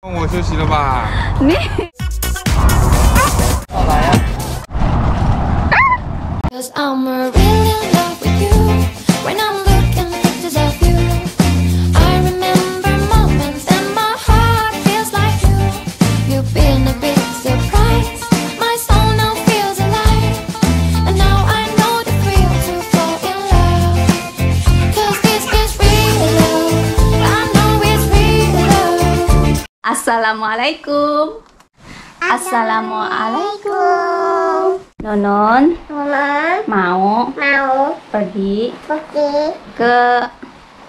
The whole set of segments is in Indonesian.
我休息了吧？你。Cause I'm really in love with you. When I'm looking at pictures of you, I remember moments and my heart feels like you. You've been a big surprise. My soul now feels alive. And now I know the thrill to fall in love. Cause this is real love. I know it's real love. Assalamualaikum. Assalamualaikum. Nonon mau pergi ke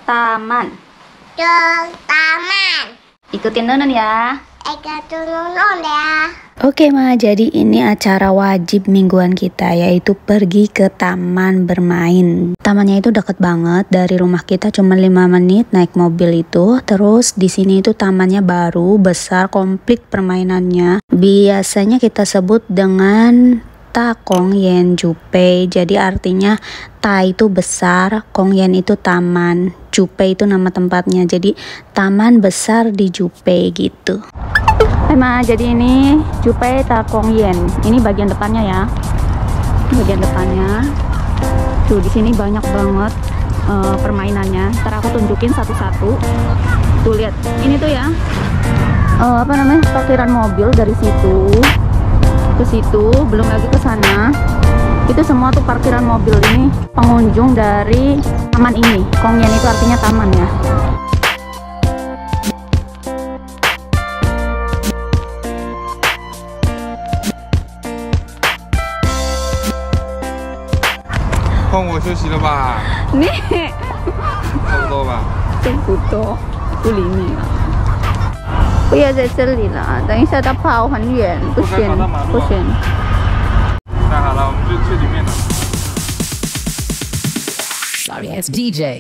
taman. Ikutin Nonon ya. Oke Ma, jadi ini acara wajib mingguan kita, yaitu pergi ke taman bermain. Tamannya itu deket banget dari rumah kita, cuma 5 menit naik mobil itu. Terus di sini itu tamannya baru, besar, komplit permainannya. Biasanya kita sebut dengan Ta Kong Yen Jupe. Jadi artinya Ta itu besar, Kong Yen itu taman, Jupe itu nama tempatnya. Jadi taman besar di Jupe gitu. Ma, jadi ini Jupe Ta Kong Yen. Ini bagian depannya ya. Bagian depannya. Tuh di sini banyak banget permainannya. Ntar aku tunjukin satu-satu. Tuh lihat, ini tuh ya. Apa namanya? Parkiran mobil dari situ ke situ, belum lagi ke sana. Itu semua tuh parkiran mobil. Ini pengunjung dari taman ini. Kong Yen itu artinya taman ya.换我休息了吧？你差不多吧。这不多，不理你了。不要在这里了，等一下它跑很远，不行，不行。那好了，我们就去里面了。Sorry, it's DJ.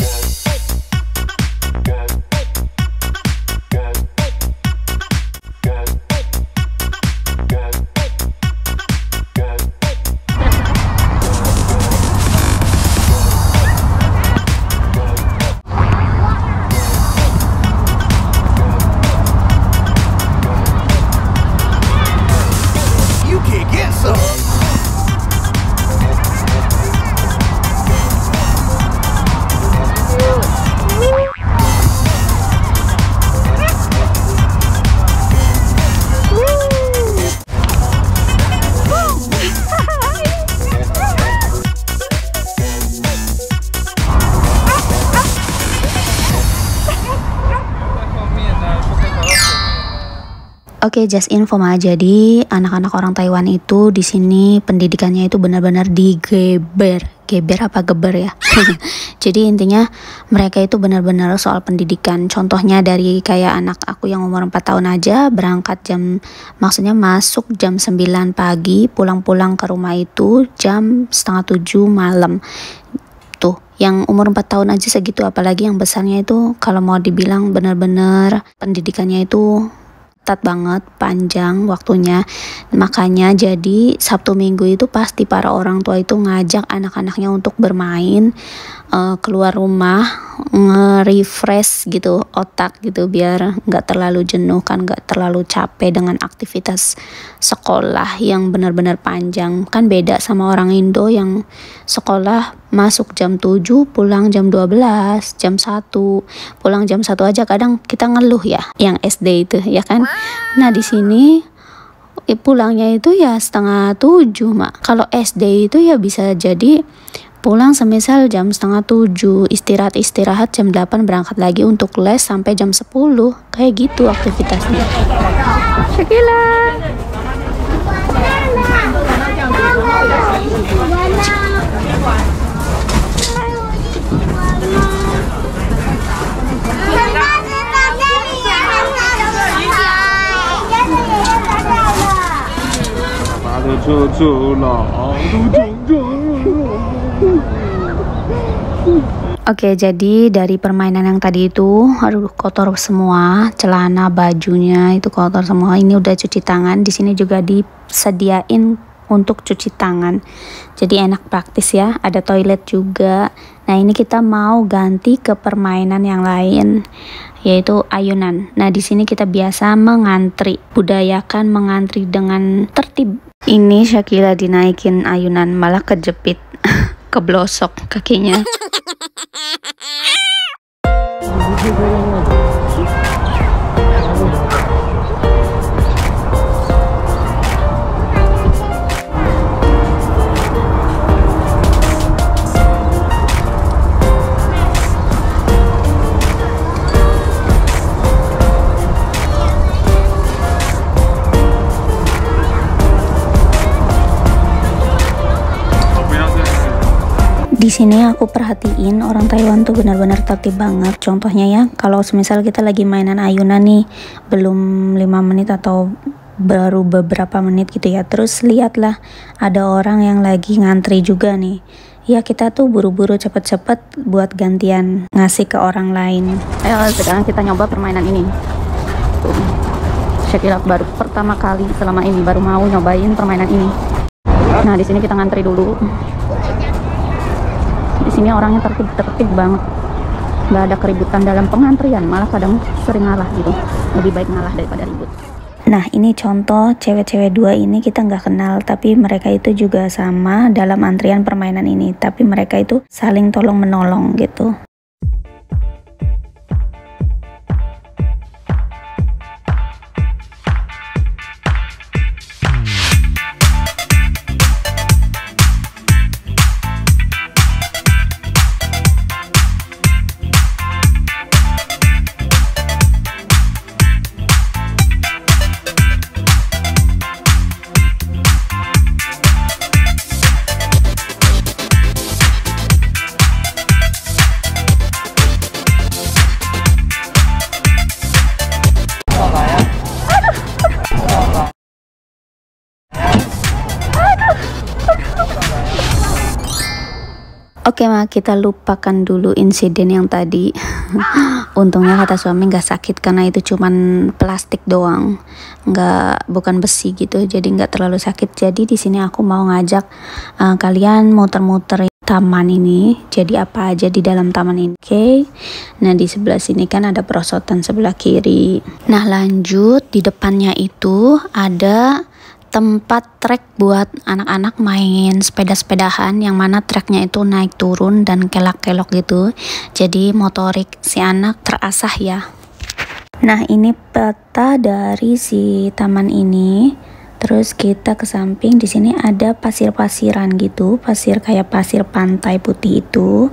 Oke, just info Ma. Jadi anak-anak orang Taiwan itu di sini pendidikannya itu benar-benar digeber. Geber apa geber ya? Jadi intinya mereka itu benar-benar soal pendidikan. Contohnya dari kayak anak aku yang umur 4 tahun aja berangkat maksudnya masuk jam 9 pagi, pulang-pulang ke rumah itu jam 6:30 malam. Tuh, yang umur 4 tahun aja segitu, apalagi yang besarnya itu kalau mau dibilang benar-benar pendidikannya itu ketat banget, panjang waktunya. Makanya jadi Sabtu Minggu itu pasti para orang tua itu ngajak anak-anaknya untuk bermain, keluar rumah, nge-refresh gitu otak gitu, biar nggak terlalu jenuh kan, nggak terlalu capek dengan aktivitas sekolah yang benar-benar panjang. Kan beda sama orang Indo yang sekolah masuk jam 7, pulang jam 12, jam 1, pulang jam 1 aja kadang kita ngeluh ya, yang SD itu ya kan. Nah di sini pulangnya itu ya 6:30 Mak. Kalau SD itu ya bisa jadi pulang semisal jam 6:30, istirahat jam 8, berangkat lagi untuk les sampai jam 10. Kayak gitu aktivitasnya. Shakila. Oke, jadi dari permainan yang tadi itu, aduh kotor semua, celana, bajunya itu kotor semua. Ini udah cuci tangan. Di sini juga disediain untuk cuci tangan. Jadi enak praktis ya, ada toilet juga. Nah ini kita mau ganti ke permainan yang lain, yaitu ayunan. Nah di sini kita biasa mengantri, budayakan mengantri dengan tertib. Ini Shakila dinaikin ayunan malah kejepit, keblosok kakinya. Di sini aku perhatiin orang Taiwan tuh benar-benar tertib banget. Contohnya ya, kalau semisal kita lagi mainan ayunan nih, belum 5 menit atau baru beberapa menit gitu ya, terus lihatlah ada orang yang lagi ngantri juga nih. Ya kita tuh buru-buru cepet-cepet buat gantian ngasih ke orang lain. Ayo sekarang kita nyoba permainan ini. Tuh, Shakila baru pertama kali selama ini baru mau nyobain permainan ini. Nah di sini kita ngantri dulu. Di sini orangnya tertib banget, nggak ada keributan dalam pengantrian, malah kadang sering ngalah gitu. Lebih baik ngalah daripada ribut. Nah ini contoh cewek-cewek dua ini kita nggak kenal, tapi mereka itu juga sama dalam antrian permainan ini, tapi mereka itu saling tolong menolong gitu. Oke Ma, kita lupakan dulu insiden yang tadi. Untungnya kata suami nggak sakit karena itu cuman plastik doang, bukan besi gitu, jadi nggak terlalu sakit. Jadi di sini aku mau ngajak kalian muter-muter taman ini. Jadi apa aja di dalam taman ini, oke? Nah di sebelah sini kan ada perosotan sebelah kiri. Nah lanjut di depannya itu ada tempat trek buat anak-anak main sepeda-sepedahan, yang mana treknya itu naik turun dan kelak-kelok gitu. Jadi motorik si anak terasah ya. Nah ini peta dari si taman ini. Terus kita ke samping, di sini ada pasir-pasiran gitu, pasir kayak pasir pantai putih itu.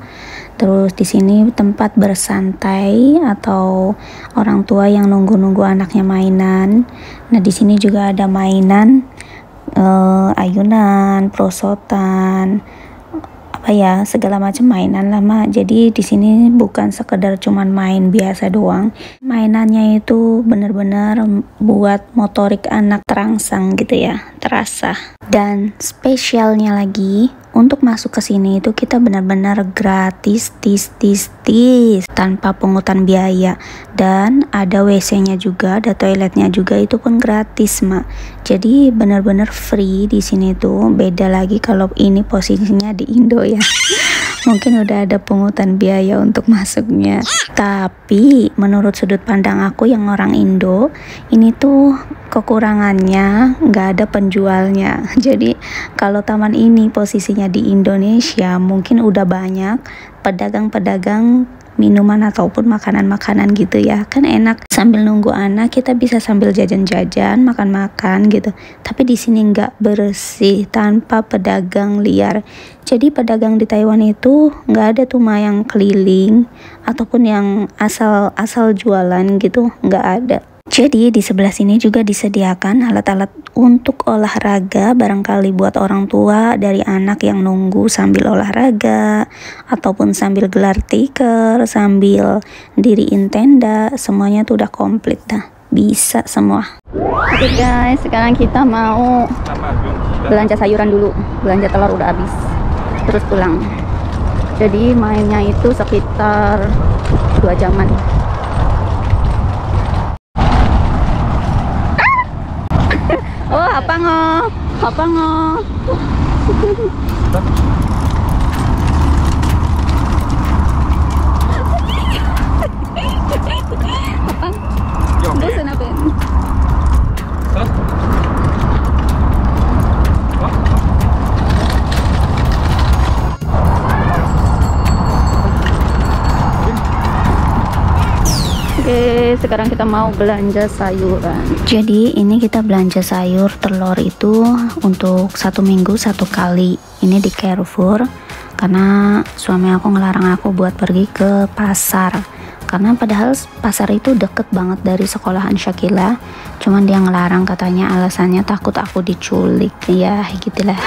Terus di sini tempat bersantai atau orang tua yang nunggu-nunggu anaknya mainan. Nah di sini juga ada mainan, ayunan, perosotan, apa ya, segala macam mainan lah Mak. Jadi di sini bukan sekedar cuman main biasa doang. Mainannya itu benar-benar buat motorik anak terangsang gitu ya, terasa. Dan spesialnya lagi, untuk masuk ke sini itu kita benar-benar gratis, tanpa pungutan biaya. Dan ada WC-nya juga, ada toiletnya juga, itu pun gratis Mak. Jadi benar-benar free di sini tuh. Beda lagi kalau ini posisinya di Indo ya. Mungkin udah ada pungutan biaya untuk masuknya. Tapi menurut sudut pandang aku yang orang Indo, ini tuh kekurangannya nggak ada penjualnya. Jadi kalau taman ini posisinya di Indonesia, mungkin udah banyak pedagang-pedagang minuman ataupun makanan-makanan gitu ya. Kan enak sambil nunggu anak, kita bisa sambil jajan-jajan, makan-makan gitu. Tapi di sini nggak bersih, tanpa pedagang liar. Jadi pedagang di Taiwan itu nggak ada tuh mah yang keliling ataupun yang asal jualan gitu, nggak ada. Jadi di sebelah sini juga disediakan alat-alat untuk olahraga, barangkali buat orang tua dari anak yang nunggu sambil olahraga, ataupun sambil gelar tikar, sambil diriin tenda, semuanya tuh udah komplit dah, bisa semua. Oke guys, sekarang kita mau belanja sayuran dulu, belanja telur udah habis, terus pulang. Jadi mainnya itu sekitar 2 jaman. Oh, apa ngoh? Apa nga? Yok. Gusto natin. Hah? Hah? Oke, sekarang kita mau belanja sayuran. Jadi ini kita belanja sayur telur itu untuk 1 minggu 1 kali. Ini di Carrefour karena suami aku ngelarang aku buat pergi ke pasar. Karena padahal pasar itu deket banget dari sekolahan Syakila. Cuman dia ngelarang, katanya alasannya takut aku diculik. Ya gitulah.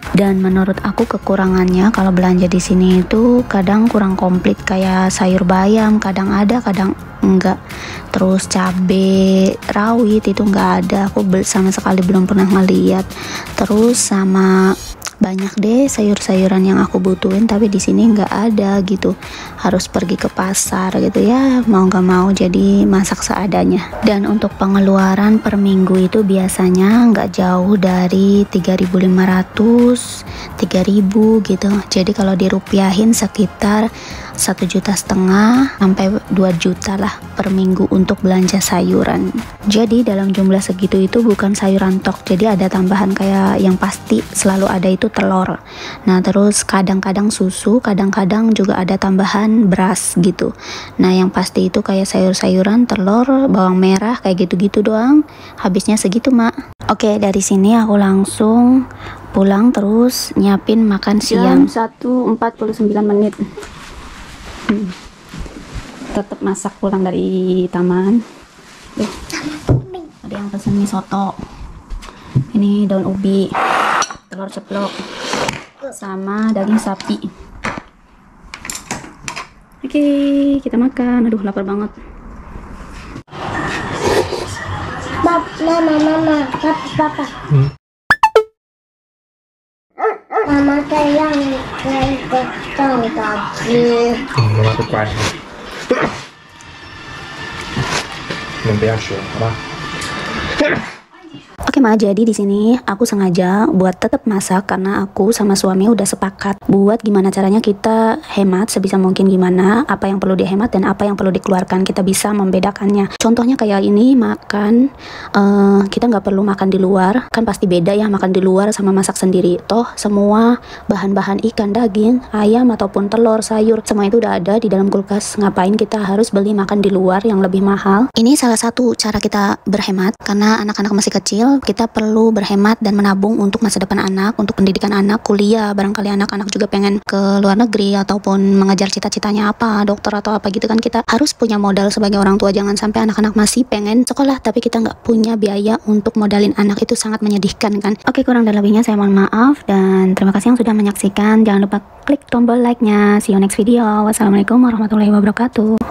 Dan menurut aku kekurangannya kalau belanja di sini itu kadang kurang komplit, kayak sayur bayam kadang ada kadang enggak, terus cabe rawit itu enggak ada, aku sama sekali belum pernah ngeliat. Terus sama banyak deh sayur-sayuran yang aku butuhin tapi di sini nggak ada gitu, harus pergi ke pasar gitu ya, mau nggak mau jadi masak seadanya. Dan untuk pengeluaran per minggu itu biasanya nggak jauh dari 3.500 3.000 gitu, jadi kalau dirupiahin sekitar 1,5 juta sampai 2 juta lah per minggu untuk belanja sayuran. Jadi dalam jumlah segitu itu bukan sayuran tok, jadi ada tambahan kayak yang pasti selalu ada itu telur. Nah terus kadang-kadang susu, kadang-kadang juga ada tambahan beras gitu. Nah yang pasti itu kayak sayur-sayuran, telur, bawang merah kayak gitu-gitu doang. Habisnya segitu mak. Oke, dari sini aku langsung pulang terus nyiapin makan siang. Jam 1.49 menit. Tetap masak pulang dari taman. Ada yang pesen mie soto. Ini daun ubi, telur ceplok, sama daging sapi. Oke, kita makan. Aduh, lapar banget. Mama, papa. Mama sayang kentang tadi. Mama 不乖。你们不要学，好吧？ Oke Ma, jadi di sini aku sengaja buat tetap masak karena aku sama suami udah sepakat buat gimana caranya kita hemat sebisa mungkin, gimana apa yang perlu dihemat dan apa yang perlu dikeluarkan, kita bisa membedakannya. Contohnya kayak ini makan, kita nggak perlu makan di luar, kan pasti beda ya makan di luar sama masak sendiri. Toh semua bahan-bahan ikan, daging, ayam ataupun telur, sayur, semua itu udah ada di dalam kulkas. Ngapain kita harus beli makan di luar yang lebih mahal? Ini salah satu cara kita berhemat karena anak-anak masih kecil. Kita perlu berhemat dan menabung untuk masa depan anak, untuk pendidikan anak, kuliah. Barangkali anak-anak juga pengen ke luar negeri ataupun mengejar cita-citanya apa, dokter atau apa gitu kan. Kita harus punya modal sebagai orang tua. Jangan sampai anak-anak masih pengen sekolah tapi kita nggak punya biaya untuk modalin anak, itu sangat menyedihkan kan. Oke, kurang dan lebihnya saya mohon maaf dan terima kasih yang sudah menyaksikan. Jangan lupa klik tombol like-nya. See you next video. Wassalamualaikum warahmatullahi wabarakatuh.